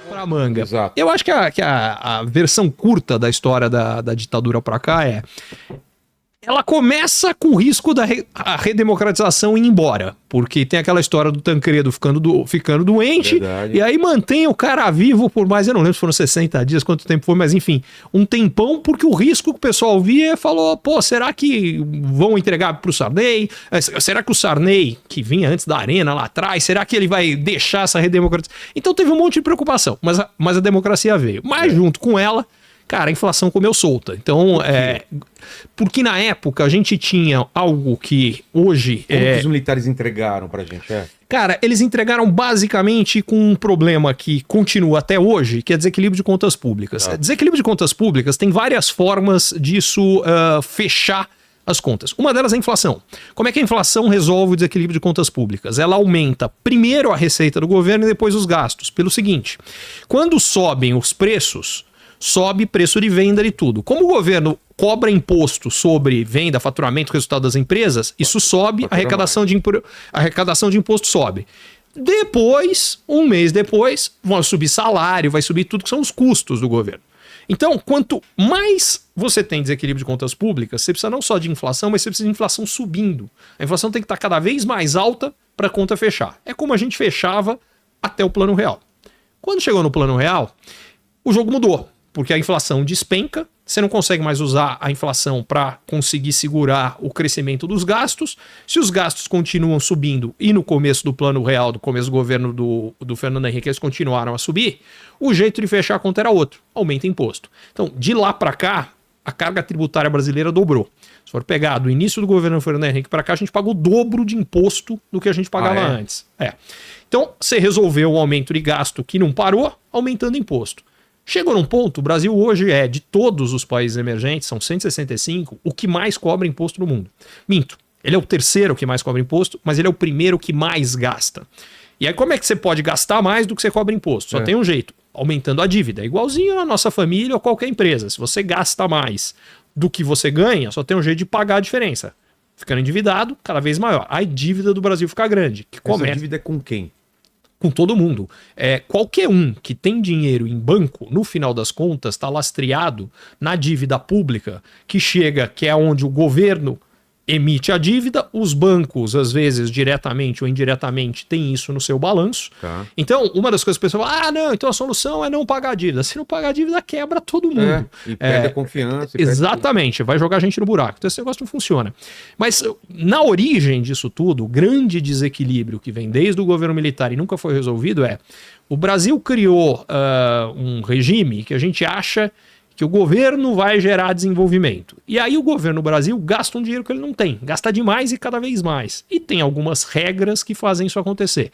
pra manga. Exato. Eu acho que a versão curta da história da ditadura pra cá é... Ela começa com o risco da redemocratização ir embora. Porque tem aquela história do Tancredo ficando doente. Verdade. E aí mantém o cara vivo por mais... Eu não lembro se foram 60 dias, quanto tempo foi. Mas enfim, um tempão. Porque o risco que o pessoal via falou... Pô, será que vão entregar pro Sarney? Será que o Sarney, que vinha antes da Arena lá atrás... Será que ele vai deixar essa redemocratização? Então teve um monte de preocupação. Mas a democracia veio. Mas junto com ela... Cara, a inflação comeu solta. Então, porque na época a gente tinha algo que hoje... Como que os militares entregaram pra gente? Cara, eles entregaram basicamente com um problema que continua até hoje, que é desequilíbrio de contas públicas. Desequilíbrio de contas públicas tem várias formas disso fechar as contas. Uma delas é a inflação. Como é que a inflação resolve o desequilíbrio de contas públicas? Ela aumenta primeiro a receita do governo e depois os gastos. Pelo seguinte, quando sobem os preços... sobe preço de venda de tudo. Como o governo cobra imposto sobre venda, faturamento, resultado das empresas, isso sobe, a arrecadação de imposto sobe. Depois, um mês depois, vai subir salário, vai subir tudo que são os custos do governo. Então, quanto mais você tem desequilíbrio de contas públicas, você precisa não só de inflação, mas você precisa de inflação subindo. A inflação tem que estar cada vez mais alta para a conta fechar. É como a gente fechava até o Plano Real. Quando chegou no Plano Real, o jogo mudou. Porque a inflação despenca, você não consegue mais usar a inflação para conseguir segurar o crescimento dos gastos. Se os gastos continuam subindo, e no começo do Plano Real, do começo do governo do Fernando Henrique, eles continuaram a subir, o jeito de fechar a conta era outro, aumenta imposto. Então, de lá para cá, a carga tributária brasileira dobrou. Se for pegar do início do governo do Fernando Henrique para cá, a gente pagou o dobro de imposto do que a gente pagava antes. Então, você resolveu o aumento de gasto que não parou, aumentando imposto. Chegou num ponto, o Brasil hoje de todos os países emergentes, são 165, o que mais cobra imposto no mundo. Minto, ele é o terceiro que mais cobra imposto, mas ele é o primeiro que mais gasta. E aí como é que você pode gastar mais do que você cobra imposto? Só tem um jeito, aumentando a dívida. Igualzinho a nossa família ou qualquer empresa. Se você gasta mais do que você ganha, só tem um jeito de pagar a diferença. Ficando endividado, cada vez maior. A dívida do Brasil fica grande. Essa dívida é com quem? Com todo mundo. Qualquer um que tem dinheiro em banco, no final das contas, está lastreado na dívida pública, que é onde o governo emite a dívida, os bancos, às vezes, diretamente ou indiretamente, tem isso no seu balanço. Então, uma das coisas que o pessoal fala, não, então a solução é não pagar a dívida. Se não pagar a dívida, quebra todo mundo. E perde a confiança. Exatamente, vai jogar a gente no buraco. Então esse negócio não funciona. Mas na origem disso tudo, o grande desequilíbrio que vem desde o governo militar e nunca foi resolvido o Brasil criou um regime que a gente acha que o governo vai gerar desenvolvimento. E aí o governo do Brasil gasta um dinheiro que ele não tem. Gasta demais e cada vez mais. E tem algumas regras que fazem isso acontecer.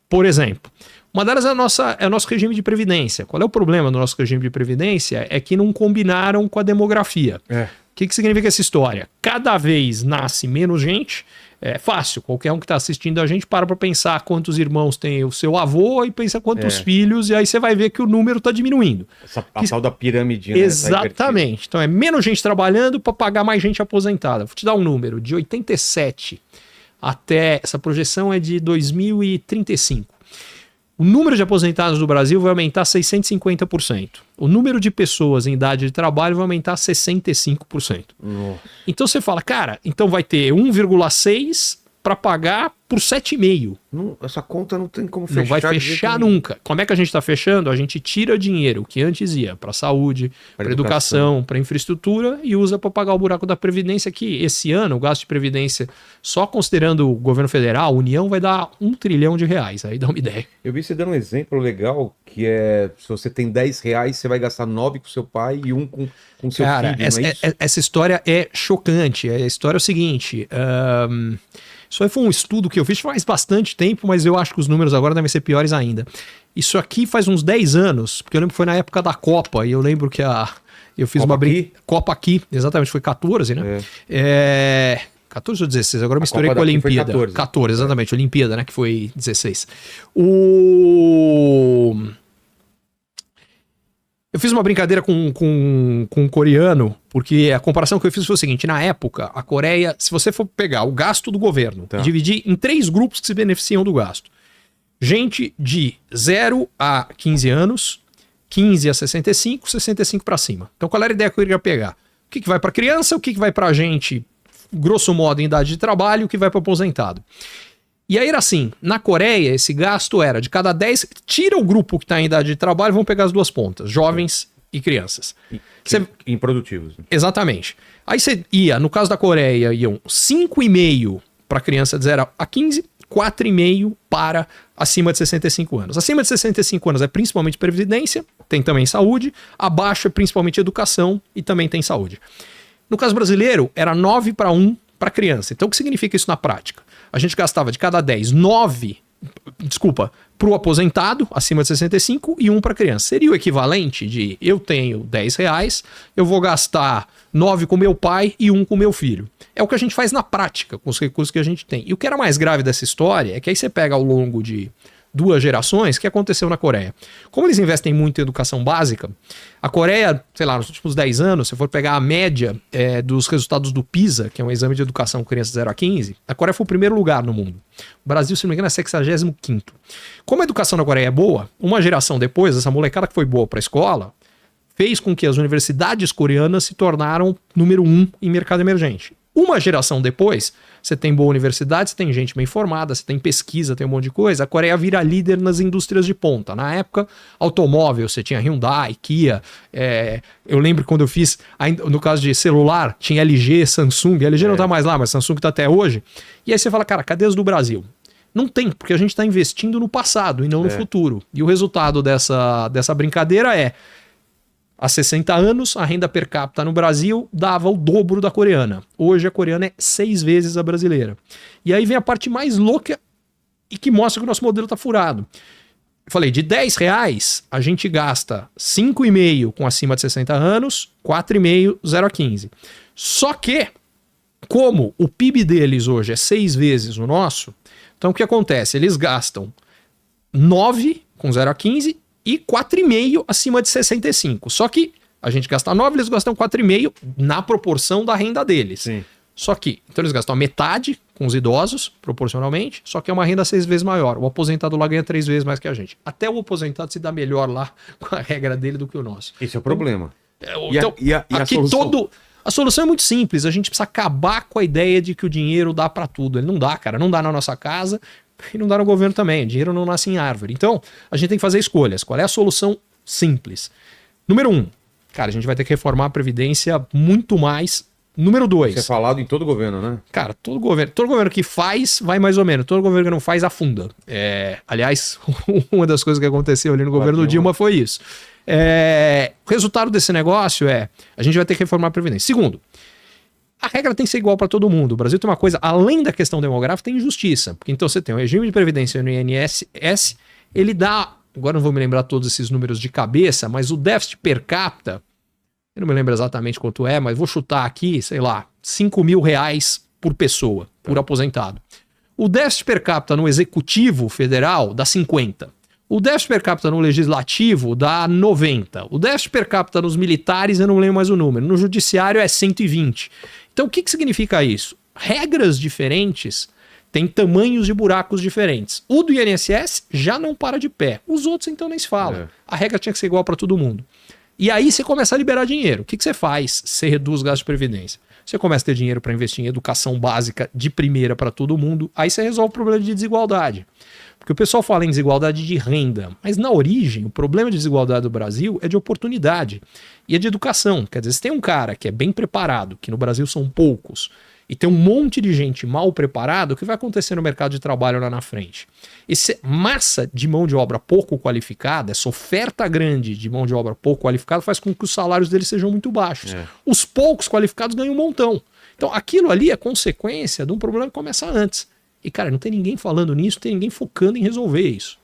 Por exemplo, uma delas é o nosso regime de previdência. Qual é o problema do nosso regime de previdência? É que não combinaram com a demografia. O que significa essa história? Cada vez nasce menos gente. É fácil, qualquer um que está assistindo a gente para pensar quantos irmãos tem o seu avô e pensa quantos filhos, e aí você vai ver que o número está diminuindo. A tal da pirâmide. Exatamente. Então é menos gente trabalhando para pagar mais gente aposentada. Vou te dar um número. De 87 até... Essa projeção é de 2035. O número de aposentados do Brasil vai aumentar 650%. O número de pessoas em idade de trabalho vai aumentar 65%. Então você fala, cara, então vai ter 1,6 para pagar por 7,5. Essa conta não tem como fechar. Não vai fechar nunca. Como é que a gente está fechando? A gente tira dinheiro que antes ia para saúde, para educação, para infraestrutura e usa para pagar o buraco da Previdência, que esse ano o gasto de Previdência, só considerando o governo federal, a União, vai dar R$1 trilhão. Aí dá uma ideia. Eu vi você dando um exemplo legal, que se você tem R$10, você vai gastar 9 com seu pai e 1 com seu filho, não é isso? Essa história é chocante. A história é o seguinte... Isso aí foi um estudo que eu fiz faz bastante tempo, mas eu acho que os números agora devem ser piores ainda. Isso aqui faz uns 10 anos, porque eu lembro que foi na época da Copa, e eu lembro que eu fiz Copa Copa aqui, exatamente, foi 14, né? 14 ou 16, agora eu misturei com a Olimpíada. 14, exatamente, Olimpíada, né, que foi 16. Eu fiz uma brincadeira com um coreano, porque a comparação que eu fiz foi o seguinte: na época, a Coreia, se você for pegar o gasto do governo e dividir em 3 grupos que se beneficiam do gasto: gente de 0 a 15 anos, 15 a 65, 65 para cima. Então qual era a ideia que eu iria pegar? O que vai para criança, o que vai para gente, grosso modo, em idade de trabalho, o que vai para aposentado. E aí era assim, na Coreia esse gasto era de cada 10, tira o grupo que está em idade de trabalho, vão pegar as duas pontas, jovens e crianças. Improdutivos. Exatamente. Aí você ia, no caso da Coreia, iam 5,5 para criança de 0 a 15, 4,5 para acima de 65 anos. Acima de 65 anos é principalmente previdência, tem também saúde, abaixo é principalmente educação e também tem saúde. No caso brasileiro, era 9 para 1 para criança. Então o que significa isso na prática? A gente gastava de cada 10, 9, para o aposentado, acima de 65, e 1 para criança. Seria o equivalente de eu tenho 10 reais, eu vou gastar 9 com meu pai e 1 com meu filho. É o que a gente faz na prática, com os recursos que a gente tem. E o que era mais grave dessa história é que aí você pega ao longo de 2 gerações, o que aconteceu na Coreia? Como eles investem muito em educação básica, a Coreia, sei lá, nos últimos 10 anos, se for pegar a média dos resultados do PISA, que é um exame de educação com crianças de 0 a 15, a Coreia foi o primeiro lugar no mundo. O Brasil, se não me engano, é 65º. Como a educação na Coreia é boa, uma geração depois, essa molecada que foi boa para a escola, fez com que as universidades coreanas se tornaram número 1 em mercado emergente. Uma geração depois, você tem boa universidade, você tem gente bem formada, você tem pesquisa, tem um monte de coisa. A Coreia vira líder nas indústrias de ponta. Na época, automóvel, você tinha Hyundai, Kia. Eu lembro quando eu fiz, no caso de celular, tinha LG, Samsung. A LG não tá mais lá, mas Samsung tá até hoje. E aí você fala, cara, cadê as do Brasil? Não tem, porque a gente está investindo no passado e não no futuro. E o resultado dessa brincadeira é... Há 60 anos, a renda per capita no Brasil dava o dobro da coreana. Hoje a coreana é 6 vezes a brasileira. E aí vem a parte mais louca e que mostra que o nosso modelo está furado. Eu falei, de 10 reais, a gente gasta 5,5 com acima de 60 anos, 4,5, 0 a 15. Só que, como o PIB deles hoje é 6 vezes o nosso, então o que acontece? Eles gastam 9 com 0 a 15 e 4,5 acima de 65. Só que a gente gasta 9, eles gastam 4,5 na proporção da renda deles. Sim. Só que, então eles gastam a metade com os idosos, proporcionalmente, só que é uma renda 6 vezes maior. O aposentado lá ganha 3 vezes mais que a gente. Até o aposentado se dá melhor lá com a regra dele do que o nosso. Esse é o problema. Então, aqui a solução é muito simples. A gente precisa acabar com a ideia de que o dinheiro dá para tudo. Ele não dá, cara. Não dá na nossa casa. E não dá no governo também, o dinheiro não nasce em árvore. Então, a gente tem que fazer escolhas. Qual é a solução simples? Número 1, cara, a gente vai ter que reformar a Previdência muito mais. Número 2. Isso é falado em todo governo, né? Cara, todo governo que faz, vai mais ou menos. Todo governo que não faz, afunda. Aliás, uma das coisas que aconteceu ali no governo do Dilma foi isso. O resultado desse negócio a gente vai ter que reformar a Previdência. Segundo, a regra tem que ser igual para todo mundo. O Brasil tem uma coisa, além da questão demográfica, tem injustiça. Porque então você tem o regime de previdência no INSS, ele dá, agora não vou me lembrar todos esses números de cabeça, mas o déficit per capita, eu não me lembro exatamente quanto é, mas vou chutar aqui, sei lá, 5 mil reais por pessoa, por aposentado. O déficit per capita no executivo federal dá 50. O déficit per capita no legislativo dá 90. O déficit per capita nos militares, eu não lembro mais o número. No judiciário é 120. Então, o que significa isso? Regras diferentes têm tamanhos de buracos diferentes. O do INSS já não para de pé. Os outros, então, nem se fala. A regra tinha que ser igual para todo mundo. E aí você começa a liberar dinheiro. O que você faz? Você reduz o gasto de previdência. Você começa a ter dinheiro para investir em educação básica de primeira para todo mundo. Aí você resolve o problema de desigualdade. Porque o pessoal fala em desigualdade de renda, mas na origem o problema de desigualdade do Brasil é de oportunidade e é de educação. Quer dizer, se tem um cara que é bem preparado, que no Brasil são poucos, e tem um monte de gente mal preparada, o que vai acontecer no mercado de trabalho lá na frente? Essa massa de mão de obra pouco qualificada, essa oferta grande de mão de obra pouco qualificada faz com que os salários deles sejam muito baixos. Os poucos qualificados ganham um montão. Então aquilo ali é consequência de um problema que começa antes. E, cara, não tem ninguém falando nisso, não tem ninguém focando em resolver isso.